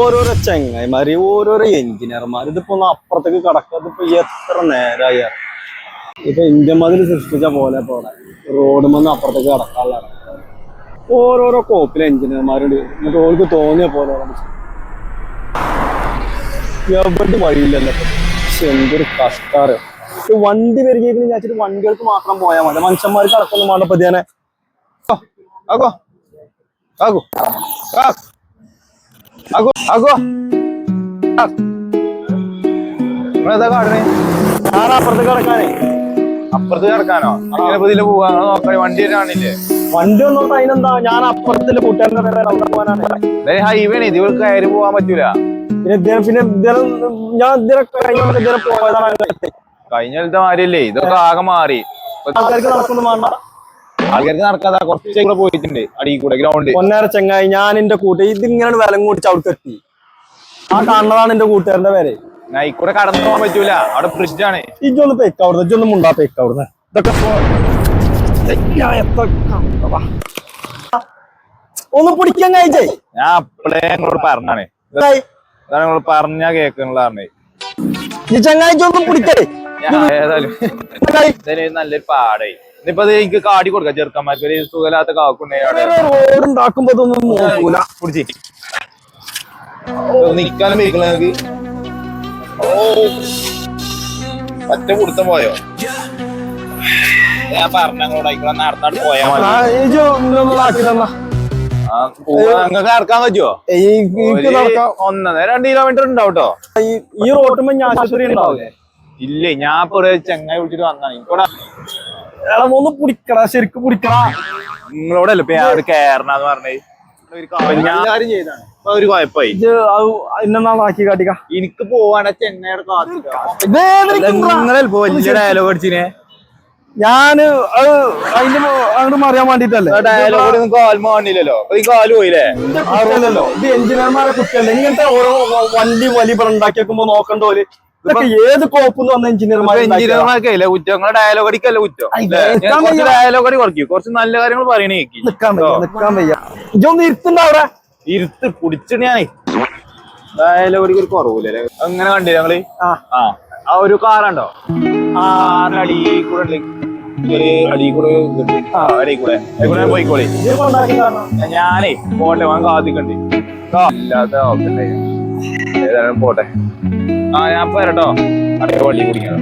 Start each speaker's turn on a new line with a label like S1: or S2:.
S1: ഓരോരോ ചെങ്ങായിമാര് ഓരോരോ എഞ്ചിനീയർമാർ ഇതിപ്പോ ഒന്ന് അപ്പുറത്തേക്ക് കടക്കാതെ ഇപ്പൊ എത്ര നേരമായി ഇപ്പൊ ഇന്ത്യൻ മതിൽ സൃഷ്ടിച്ച പോലെ പോലെ റോഡുമെന്ന് അപ്പുറത്തേക്ക് കടക്കാനുള്ള ഓരോരോ കോപ്പിലെ എഞ്ചിനീയർമാരുണ്ട് എന്നിട്ട് ഓർക്ക് തോന്നിയ പോലെ എവിടെ വഴിയില്ലല്ലോ. പക്ഷെ എന്തൊരു കഷ്ടാറ്. വണ്ടി വരികയെങ്കിലും ഞാൻ വണ്ടികൾക്ക് മാത്രം പോയാൽ മതി, മനുഷ്യന്മാർക്ക് അടക്കൊന്നും വേണ്ട. പതിയാനെ ആകോ ആകോ ആകോ ആകോ നിങ്ങളെന്താ കാടണേ? ഞാൻ അപ്പുറത്തേക്ക് കിടക്കാനേ.
S2: അപ്പുറത്ത് കിടക്കാനോ? അങ്ങനെ ഇതില് പോവാ നോക്കാ? വണ്ടി കാണില്ലേ?
S1: വണ്ടി ഒന്നും അതിനെന്താ, ഞാൻ അപ്പുറത്തില് കൂട്ടുകാരൻ്റെ പോകാനാണ്.
S2: ഹൈവേ ഇത് കയറി പോവാൻ പറ്റൂല.
S1: ഞാൻ ഇതിനെ പോയതാണ്.
S2: കഴിഞ്ഞ മാരിയല്ലേ ഇതൊക്കെ ആകെ മാറി.
S1: ആൾക്കാർക്ക് നടക്കൊന്നും വേണ്ട.
S2: ആൾക്കാർക്ക് നടക്കാതെ കുറച്ചേക്കൂടെ പോയിട്ടുണ്ട് അടിയിൽ കൂടെ ഗ്രൗണ്ട്.
S1: പൊന്നേര ചെങ്ങായി, ഞാൻ എന്റെ കൂട്ടുകാർ ഇതിങ്ങനെ വിലം കൂടിച്ച് അവിടെ എത്തി. ആ കാണുന്നതാണ് എന്റെ കൂട്ടുകാരന്റെ പേര്.
S2: നൈക്കൂടെ കടന്നു പോകാൻ പറ്റൂല, അവിടെ ഫ്രിഡ്ജാണ്.
S1: ഇജൊന്ന് പെക്ക് അവിടുന്ന്, ഇജൊന്നും മുണ്ടാ പെക്ക് അവിടുന്ന്. ഇതൊക്കെ ഒന്ന് പിടിക്കാൻ കഴിച്ചേ.
S2: ഞാൻ അപ്പളേ ഞങ്ങളോട് പറഞ്ഞാണ്, നിങ്ങളോട് പറഞ്ഞാ കേൾക്കണേ.
S1: ഈ ചങ്ങായിച്ചൊന്നും പിടിക്കേ.
S2: ഏതായാലും നല്ലൊരു പാടായി. ഇനിയിപ്പോ എനിക്ക് കാടി കൊടുക്കാം ചെറുക്കന്മാർക്ക്. ഒരു സുഖമില്ലാത്ത
S1: കാക്കുണ്ടാക്കുമ്പോ ഇതൊന്നും നോക്കൂല.
S2: പിടിച്ചി നിക്കാനും വെക്കണ നിനക്ക് ഒറ്റ കൊടുത്ത പോയോ? ഞാൻ പറഞ്ഞോട് ആയിക്കോളെ നടന്നാട്ട് പോയാ മതി. നിങ്ങൾക്ക് ഇറക്കാൻ പറ്റുമോ? 1-2 കിലോമീറ്റർ ഉണ്ടാവും കേട്ടോ.
S1: ഈ റോട്ടുമ്പോ ഞാൻ ആശുപത്രി ഉണ്ടാവില്ലേ?
S2: ഇല്ലേ, ഞാൻ ഇപ്പൊ ഒരു ചെങ്ങായി വിളിച്ചിട്ട് വന്നാണ്.
S1: ഒന്ന് പിടിക്കടാ, ശരിക്കും പിടിക്കടാ.
S2: നിങ്ങളോടല്ലേ ഇപ്പൊ ഞാൻ കേറണെന്ന് പറഞ്ഞേ. ഒരു കുഴപ്പമായി
S1: ആക്കി കാട്ടിക്ക.
S2: എനിക്ക് പോവാണ് ചെങ്ങയുടെ വലിയ ഡയലോഗ് അടിച്ചിനെ.
S1: ഞാന് അതിന്റെ അങ്ങോട്ട് അറിയാൻ വേണ്ടിട്ടല്ലേ
S2: ഡയലോഗ് കാൽ മാണില്ലല്ലോ. ഈ കാല് പോയില്ലേ?
S1: ഇത് എഞ്ചിനീയർമാരെ കുറ്റല്ലേ ഇങ്ങനത്തെ ഓരോ വണ്ടി വലിയ ഉണ്ടാക്കി വെക്കുമ്പോ നോക്കണ്ട പോലെ. ഇതൊക്കെ ഏത് കോപ്പെന്ന് വന്ന
S2: എഞ്ചിനീയർമാർക്കല്ലേ കുറ്റം? നിങ്ങളെ ഡയലോഗ് അടിക്കല്ലേ കുറ്റം? ഡയലോഗ് അടി കുറയ്ക്കും, കുറച്ച് നല്ല കാര്യങ്ങൾ പറയണേ.
S1: നിക്കാൻ വയ്യ. ഇതൊന്ന് ഇരുത്തുണ്ടോ അവിടെ?
S2: ഇരുത്ത് പിടിച്ചിട്ട് ഞാനേ ഡയലോഗ് അടിക്ക് ഒരു കുറവില്ലേ? അങ്ങനെ കണ്ടില്ല ഞങ്ങള്? ആ ഒരു കാറുണ്ടോ? അടി കൂടെ പോയിക്കോളി. ഞാനേ പോട്ടെ, ഞാൻ കാത്തിക്കണ്ട്. ഇല്ലാത്ത ഏതായാലും പോട്ടെ. ഞാൻ പോരട്ടോ. അടേ വള്ളി കുടിക്കണം.